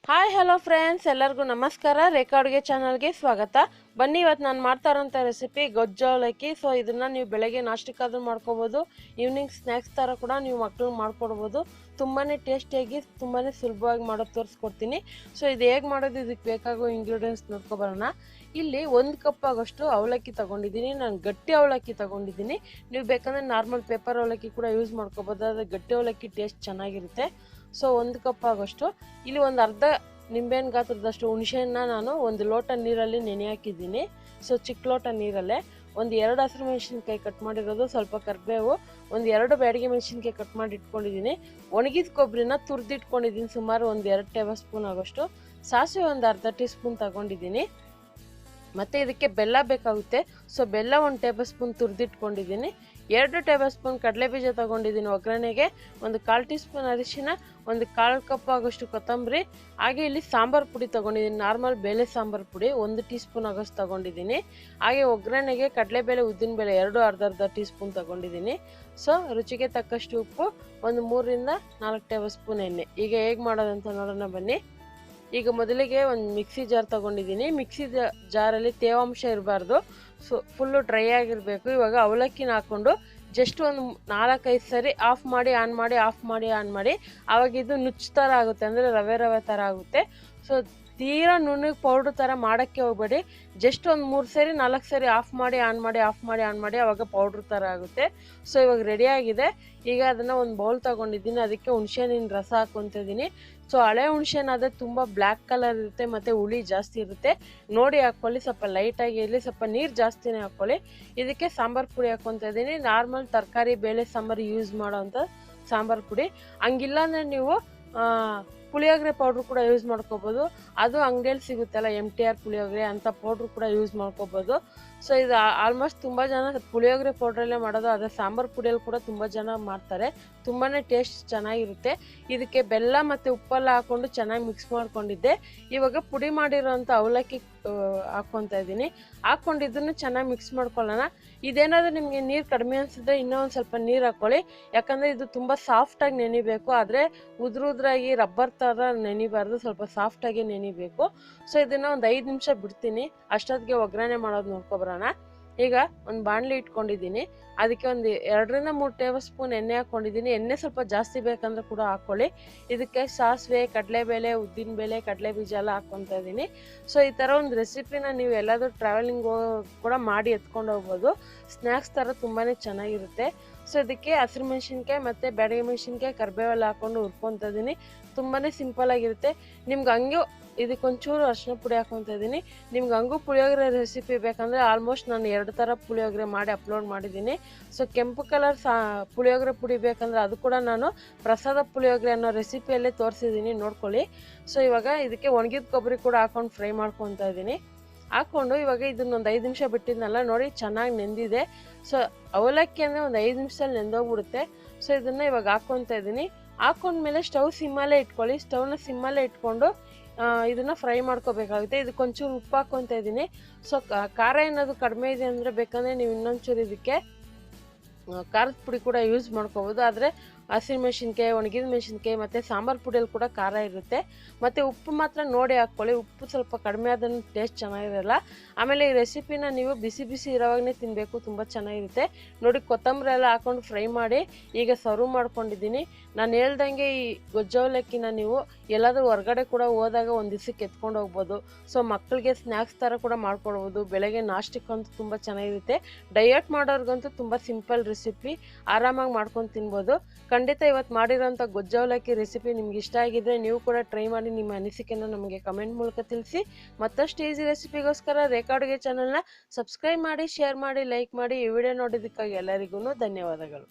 Hi hello friends, ಎಲ್ಲರಿಗೂ ನಮಸ್ಕಾರ. ರೇಖಾ ಅಡುಗೆ ಚಾನಲ್ಗೆ ಸ್ವಾಗತ. ಬನ್ನಿ, ಇವತ್ತು ನಾನು ಮಾಡ್ತಾ ಇರೋಂಥ ರೆಸಿಪಿ ಗೊಜ್ಜಾವಲಕ್ಕಿ. ಸೊ ಇದನ್ನು ನೀವು ಬೆಳಗ್ಗೆ ನಾಷ್ಟಕ್ಕಾದ್ರೂ ಮಾಡ್ಕೋಬೋದು, ಈವ್ನಿಂಗ್ ಸ್ನ್ಯಾಕ್ಸ್ ಥರ ಕೂಡ ನೀವು ಮಕ್ಳಿಗೆ ಮಾಡ್ಕೊಡ್ಬೋದು. ತುಂಬಾ ಟೇಸ್ಟಿಯಾಗಿ ತುಂಬಾ ಸುಲಭವಾಗಿ ಮಾಡೋದು ತೋರಿಸ್ಕೊಡ್ತೀನಿ. ಸೊ ಇದು ಹೇಗೆ ಮಾಡೋದು, ಇದಕ್ಕೆ ಬೇಕಾಗೋ ಇಂಗ್ರೀಡಿಯೆಂಟ್ಸ್ ನೋಡ್ಕೊಬರೋಣ. ಇಲ್ಲಿ 1 ಕಪ್ ಆಗೋಷ್ಟು ಅವಲಕ್ಕಿ ತೊಗೊಂಡಿದ್ದೀನಿ. ನಾನು ಗಟ್ಟಿ ಅವಲಕ್ಕಿ ತೊಗೊಂಡಿದ್ದೀನಿ. ನೀವು ಬೇಕಂದರೆ ನಾರ್ಮಲ್ ಪೇಪರ್ ಅವಲಕ್ಕಿ ಕೂಡ ಯೂಸ್ ಮಾಡ್ಕೋಬೋದು, ಆದರೆ ಗಟ್ಟಿ ಅವಲಕ್ಕಿ ಟೇಸ್ಟ್ ಚೆನ್ನಾಗಿರುತ್ತೆ. ಸೊ 1 ಕಪ್ ಆಗೋಷ್ಟು. ಇಲ್ಲಿ ಒಂದು ಅರ್ಧ ನಿಂಬೆಹಣ್ಣು ಗಾತ್ರದಷ್ಟು ಹುಣಸೆಹಣ್ಣ ನಾನು 1 ಲೋಟ ನೀರಲ್ಲಿ ನೆನೆ ಹಾಕಿದ್ದೀನಿ. ಸೊ ಚಿಕ್ಕ ಲೋಟ ನೀರಲ್ಲೇ ಒಂದು 2 ಹಸಿರು ಮೆಣಸಿನ್ಕಾಯಿ ಕಟ್ ಮಾಡಿರೋದು, ಸ್ವಲ್ಪ ಕರಿಬೇವು, ಒಂದು 2 ಬ್ಯಾಡಗಿ ಮೆಣಸಿನ್ಕಾಯಿ ಕಟ್ ಮಾಡಿ ಇಟ್ಕೊಂಡಿದ್ದೀನಿ. ಒಣಗಿದ ಕೊಬ್ಬರಿನ ತುರಿದಿಟ್ಕೊಂಡಿದ್ದೀನಿ, ಸುಮಾರು ಒಂದು 2 ಟೇಬಲ್ ಸ್ಪೂನ್ ಆಗೋಷ್ಟು. ಸಾಸಿವೆ ಒಂದು ಅರ್ಧ ಟೀ ಸ್ಪೂನ್ ತಗೊಂಡಿದ್ದೀನಿ. ಮತ್ತು ಇದಕ್ಕೆ ಬೆಲ್ಲ ಬೇಕಾಗುತ್ತೆ. ಸೊ ಬೆಲ್ಲ 1 ಟೇಬಲ್ ಸ್ಪೂನ್ ತುರಿದಿಟ್ಕೊಂಡಿದ್ದೀನಿ. 2 ಟೇಬಲ್ ಸ್ಪೂನ್ ಕಡಲೆಬೀಜ ತೊಗೊಂಡಿದ್ದೀನಿ ಒಗ್ಗರಣೆಗೆ. ಒಂದು 1/4 ಟೀ ಸ್ಪೂನ್ ಅರಿಶಿನ, ಒಂದು 1/4 ಕಪ್ ಆಗೋಷ್ಟು ಕೊತ್ತಂಬರಿ, ಹಾಗೆ ಇಲ್ಲಿ ಸಾಂಬಾರು ಪುಡಿ ತೊಗೊಂಡಿದ್ದೀನಿ. ನಾರ್ಮಲ್ ಬೇಳೆ ಸಾಂಬಾರು ಪುಡಿ 1 ಟೀ ಸ್ಪೂನ್ ಆಗೋಷ್ಟು ತೊಗೊಂಡಿದ್ದೀನಿ. ಹಾಗೆ ಒಗ್ಗರಣೆಗೆ ಕಡಲೆಬೇಳೆ ಉದ್ದಿನಬೇಳೆ 2 ಅರ್ಧ ಟೀ ಸ್ಪೂನ್ ತೊಗೊಂಡಿದ್ದೀನಿ. ಸೊ ರುಚಿಗೆ ತಕ್ಕಷ್ಟು ಉಪ್ಪು, ಒಂದು 3ರಿಂದ 4 ಟೇಬಲ್ ಸ್ಪೂನ್ ಎಣ್ಣೆ. ಈಗ ಹೇಗೆ ಮಾಡೋದಂತ ನೋಡೋಣ ಬನ್ನಿ. ಈಗ ಮೊದಲಿಗೆ ಒಂದು ಮಿಕ್ಸಿ ಜಾರ್ ತೊಗೊಂಡಿದ್ದೀನಿ. ಮಿಕ್ಸಿ ಜಾರಲ್ಲಿ ತೇವಾಂಶ ಇರಬಾರ್ದು, ಸೊ ಫುಲ್ಲು ಡ್ರೈ ಆಗಿರಬೇಕು. ಇವಾಗ ಅವಲಕ್ಕಿನ ಹಾಕ್ಕೊಂಡು ಜಸ್ಟ್ ಒಂದು 4-5 ಸರಿ ಆಫ್ ಮಾಡಿ ಆನ್ ಮಾಡಿ, ಆಫ್ ಮಾಡಿ ಆನ್ ಮಾಡಿ. ಆವಾಗ ಇದು ನುಚ್ಚು ಥರ ಆಗುತ್ತೆ, ಅಂದರೆ ರವೆ ರವೆ ಥರ ಆಗುತ್ತೆ. ಸೊ ತೀರಾ ನುಣ್ಣಗೆ ಪೌಡ್ರ್ ಥರ ಮಾಡೋಕ್ಕೆ ಹೋಗಬೇಡಿ. ಜಸ್ಟ್ ಒಂದು 3 ಸರಿ 4 ಸರಿ ಆಫ್ ಮಾಡಿ ಆನ್ ಮಾಡಿ, ಆಫ್ ಮಾಡಿ ಆನ್ ಮಾಡಿ, ಆವಾಗ ಪೌಡ್ರ್ ಥರ ಆಗುತ್ತೆ. ಸೊ ಇವಾಗ ರೆಡಿಯಾಗಿದೆ. ಈಗ ಅದನ್ನು ಒಂದು ಬೌಲ್ ತೊಗೊಂಡಿದ್ದೀನಿ. ಅದಕ್ಕೆ ಹುಣಸೆಹಣ್ಣಿನ ರಸ ಹಾಕ್ಕೊತಿದ್ದೀನಿ. ಸೊ ಹಳೆ ಹುಣಸೆಹಣ್ಣಾದರೆ ತುಂಬ ಬ್ಲ್ಯಾಕ್ ಕಲರ್ ಇರುತ್ತೆ ಮತ್ತು ಹುಳಿ ಜಾಸ್ತಿ ಇರುತ್ತೆ. ನೋಡಿ ಹಾಕ್ಕೊಳ್ಳಿ, ಸ್ವಲ್ಪ ಲೈಟಾಗಿ ಇರಲಿ, ಸ್ವಲ್ಪ ನೀರು ಜಾಸ್ತಿನೇ ಹಾಕ್ಕೊಳ್ಳಿ. ಇದಕ್ಕೆ ಸಾಂಬಾರು ಪುಡಿ ಹಾಕ್ಕೊತಾ ಇದ್ದೀನಿ. ನಾರ್ಮಲ್ ತರಕಾರಿ ಬೇಳೆ ಸಾಂಬಾರು ಯೂಸ್ ಮಾಡೋವಂಥ ಸಾಂಬಾರು ಪುಡಿ. ಹಂಗಿಲ್ಲ ಅಂದರೆ ನೀವು ಪುಳಿಯೋಗರೆ ಪೌಡ್ರು ಕೂಡ ಯೂಸ್ ಮಾಡ್ಕೋಬೋದು. ಅದು ಅಂಗಡಿಯಲ್ಲಿ ಸಿಗುತ್ತಲ್ಲ, MTR ಪುಳಿಯೋಗರೆ ಅಂಥ ಪೌಡ್ರು ಕೂಡ ಯೂಸ್ ಮಾಡ್ಕೋಬೋದು. ಸೊ ಇದು ಆಲ್ಮೋಸ್ಟ್ ತುಂಬ ಜನ ಪುಳಿಯೋಗರೆ ಪೌಡ್ರಲ್ಲೇ ಮಾಡೋದು, ಆದರೆ ಸಾಂಬಾರು ಪುಡಿಯಲ್ಲಿ ಕೂಡ ತುಂಬ ಜನ ಮಾಡ್ತಾರೆ. ತುಂಬಾ ಟೇಸ್ಟ್ ಚೆನ್ನಾಗಿರುತ್ತೆ. ಇದಕ್ಕೆ ಬೆಲ್ಲ ಮತ್ತು ಉಪ್ಪೆಲ್ಲ ಹಾಕ್ಕೊಂಡು ಚೆನ್ನಾಗಿ ಮಿಕ್ಸ್ ಮಾಡ್ಕೊಂಡಿದ್ದೆ. ಇವಾಗ ಪುಡಿ ಮಾಡಿರೋಂಥ ಅವಲಕ್ಕಿ ಹಾಕ್ಕೊತಾ ಇದ್ದೀನಿ. ಹಾಕ್ಕೊಂಡಿದ್ದನ್ನು ಚೆನ್ನಾಗಿ ಮಿಕ್ಸ್ ಮಾಡ್ಕೊಳ್ಳೋಣ. ಇದೇನಾದರೂ ನಿಮಗೆ ನೀರು ಕಡಿಮೆ ಅನಿಸಿದ್ರೆ ಇನ್ನೂ ಒಂದು ಸ್ವಲ್ಪ ನೀರು ಹಾಕ್ಕೊಳ್ಳಿ, ಯಾಕಂದರೆ ಇದು ತುಂಬ ಸಾಫ್ಟಾಗಿ ನೆನಿಬೇಕು. ಆದರೆ ಉದ್ರಾಗಿ ರಬ್ಬರ್ ಥರ ನೆನಿಬಾರ್ದು, ಸ್ವಲ್ಪ ಸಾಫ್ಟಾಗಿ ನೆನಿಬೇಕು. ಸೊ ಇದನ್ನು ಒಂದು 5 ನಿಮಿಷ ಬಿಡ್ತೀನಿ. ಅಷ್ಟೊತ್ತಿಗೆ ಒಗ್ಗರಣೆ ಮಾಡೋದು ನೋಡ್ಕೊಬರೋಣ. ಈಗ ಒಂದು ಬಾಣಲಿ ಇಟ್ಕೊಂಡಿದ್ದೀನಿ. ಅದಕ್ಕೆ ಒಂದು 2ರಿಂದ 3 ಟೇಬಲ್ ಸ್ಪೂನ್ ಎಣ್ಣೆ ಹಾಕ್ಕೊಂಡಿದ್ದೀನಿ. ಎಣ್ಣೆ ಸ್ವಲ್ಪ ಜಾಸ್ತಿ ಬೇಕಂದ್ರೆ ಕೂಡ ಹಾಕ್ಕೊಳ್ಳಿ. ಇದಕ್ಕೆ ಸಾಸಿವೆ, ಕಡಲೆಬೇಳೆ, ಉದ್ದಿನಬೇಳೆ, ಕಡಲೆಬೀಜ ಎಲ್ಲ ಹಾಕ್ಕೊತಾ ಇದ್ದೀನಿ. ಸೊ ಈ ಥರ ಒಂದು ರೆಸಿಪಿನ ನೀವು ಎಲ್ಲಾದರೂ ಟ್ರಾವೆಲಿಂಗ್ ಕೂಡ ಮಾಡಿ ಎತ್ಕೊಂಡು ಹೋಗ್ಬೋದು. ಸ್ನ್ಯಾಕ್ಸ್ ಥರ ತುಂಬಾ ಚೆನ್ನಾಗಿರುತ್ತೆ. ಸೊ ಇದಕ್ಕೆ ಹಸಿರು ಮೆಣಸಿನ್ಕಾಯಿ ಮತ್ತು ಬ್ಯಾಡಗಿ ಮೆಣಸಿನ್ಕಾಯಿ, ಕರಿಬೇವೆಲ್ಲ ಹಾಕ್ಕೊಂಡು ಹುರ್ಕೊತಾ ಇದ್ದೀನಿ. ತುಂಬಾ ಸಿಂಪಲ್ಲಾಗಿರುತ್ತೆ. ನಿಮ್ಗೆ ಹಂಗೆ ಇದಕ್ಕೊಂಚೂರು ಅರಿಶಿನ ಪುಡಿ ಹಾಕ್ಕೊತಾ ಇದ್ದೀನಿ. ನಿಮ್ಗೆ ಹಂಗೂ ಪುಳಿಯೋಗರೆ ರೆಸಿಪಿ ಬೇಕಂದರೆ ಆಲ್ಮೋಸ್ಟ್ ನಾನು 2 ಥರ ಪುಳಿಯೋಗರೆ ಮಾಡಿ ಅಪ್ಲೋಡ್ ಮಾಡಿದ್ದೀನಿ. ಸೊ ಕೆಂಪು ಕಲರ್ ಪುಳಿಯೋಗರೆ ಪುಡಿ ಬೇಕಂದರೆ ಅದು ಕೂಡ ನಾನು ಪ್ರಸಾದ ಪುಳಿಯೋಗರೆ ಅನ್ನೋ ರೆಸಿಪಿಯಲ್ಲೇ ತೋರಿಸಿದ್ದೀನಿ, ನೋಡ್ಕೊಳ್ಳಿ. ಸೊ ಇವಾಗ ಇದಕ್ಕೆ ಒಣಗಿದ ಕೊಬ್ಬರಿ ಕೂಡ ಹಾಕ್ಕೊಂಡು ಫ್ರೈ ಮಾಡ್ಕೊತಾ ಇದ್ದೀನಿ. ಹಾಕ್ಕೊಂಡು ಇವಾಗ ಇದನ್ನೊಂದು 5 ನಿಮಿಷ ಬಿಟ್ಟಿದ್ನಲ್ಲ, ನೋಡಿ ಚೆನ್ನಾಗಿ ನೆಂದಿದೆ. ಸೊ ಅವಲಕ್ಕಿ ಅಂದರೆ ಒಂದು 5 ನಿಮಿಷದಲ್ಲಿ ನೆಂದೋಗ್ಬಿಡುತ್ತೆ. ಸೊ ಇದನ್ನು ಇವಾಗ ಹಾಕ್ಕೊತಾ ಇದ್ದೀನಿ. ಹಾಕ್ಕೊಂಡ್ಮೇಲೆ ಸ್ಟವ್ ಸಿಮ್ಮಲ್ಲೇ ಇಟ್ಕೊಳ್ಳಿ. ಸ್ಟವ್ನ ಸಿಮ್ಮಲ್ಲೇ ಇಟ್ಕೊಂಡು ಇದನ್ನು ಫ್ರೈ ಮಾಡ್ಕೋಬೇಕಾಗುತ್ತೆ. ಇದಕ್ಕೊಂಚೂರು ಉಪ್ಪು ಹಾಕ್ಕೊತಾ ಇದ್ದೀನಿ. ಸೊ ಖಾರ ಏನಾದರೂ ಕಡಿಮೆ ಇದೆ ಅಂದರೆ ಬೇಕಂದರೆ ನೀವು ಇನ್ನೊಂಚೂರು ಇದಕ್ಕೆ ಖಾರದ ಪುಡಿ ಕೂಡ ಯೂಸ್ ಮಾಡ್ಕೋಬೋದು. ಆದರೆ ಹಸಿರು ಮೆಣಸಿನ್ಕಾಯಿ, ಒಣಗಿದ ಮೆಣಸಿನ್ಕಾಯಿ ಮತ್ತು ಸಾಂಬಾರು ಪುಡಿಯಲ್ಲಿ ಕೂಡ ಖಾರ ಇರುತ್ತೆ. ಮತ್ತು ಉಪ್ಪು ಮಾತ್ರ ನೋಡಿ ಹಾಕ್ಕೊಳ್ಳಿ. ಉಪ್ಪು ಸ್ವಲ್ಪ ಕಡಿಮೆ ಆದ್ರೂ ಟೇಸ್ಟ್ ಚೆನ್ನಾಗಿರಲ್ಲ. ಆಮೇಲೆ ಈ ರೆಸಿಪಿನ ನೀವು ಬಿಸಿ ಬಿಸಿ ಇರೋವಾಗನೇ ತಿನ್ನಬೇಕು, ತುಂಬ ಚೆನ್ನಾಗಿರುತ್ತೆ. ನೋಡಿ ಕೊತ್ತಂಬರಿ ಎಲ್ಲ ಹಾಕ್ಕೊಂಡು ಫ್ರೈ ಮಾಡಿ ಈಗ ಸರ್ವ್ ಮಾಡ್ಕೊಂಡಿದ್ದೀನಿ. ನಾನು ಹೇಳ್ದಂಗೆ ಈ ಗೊಜ್ಜಾವಲಕ್ಕಿನ ನೀವು ಎಲ್ಲಾದರೂ ಹೊರಗಡೆ ಕೂಡ ಹೋದಾಗ ಒಂದು ದಿವಸಕ್ಕೆ ಎತ್ಕೊಂಡು ಹೋಗ್ಬೋದು. ಸೊ ಮಕ್ಕಳಿಗೆ ಸ್ನ್ಯಾಕ್ಸ್ ಥರ ಕೂಡ ಮಾಡ್ಕೊಡ್ಬೋದು. ಬೆಳಗ್ಗೆ ನಾಷ್ಟಕ್ಕಂತೂ ತುಂಬ ಚೆನ್ನಾಗಿರುತ್ತೆ. ಡಯಟ್ ಮಾಡೋರ್ಗಂತೂ ತುಂಬ ಸಿಂಪಲ್ ರೆಸಿಪಿ, ಆರಾಮಾಗಿ ಮಾಡ್ಕೊಂಡು ತಿನ್ಬೋದು. ಖಂಡಿತ ಇವತ್ತು ಮಾಡಿರೋಂಥ ಗೊಜ್ಜಾವಲಕ್ಕಿ ರೆಸಿಪಿ ನಿಮ್ಗೆ ಇಷ್ಟ ಆಗಿದ್ರೆ ನೀವು ಕೂಡ ಟ್ರೈ ಮಾಡಿ ನಿಮ್ಮ ಅನಿಸಿಕೆನ ನಮಗೆ ಕಮೆಂಟ್ ಮೂಲಕ ತಿಳಿಸಿ. ಮತ್ತಷ್ಟು ಈಸಿ ರೆಸಿಪಿಗೋಸ್ಕರ ರೇಖಾ ಅಡುಗೆ ಚಾನಲ್ನ ಸಬ್ಸ್ಕ್ರೈಬ್ ಮಾಡಿ, ಶೇರ್ ಮಾಡಿ, ಲೈಕ್ ಮಾಡಿ. ಈ ವಿಡಿಯೋ ನೋಡಿದ್ದಕ್ಕಾಗಿ ಎಲ್ಲರಿಗೂ ಧನ್ಯವಾದಗಳು.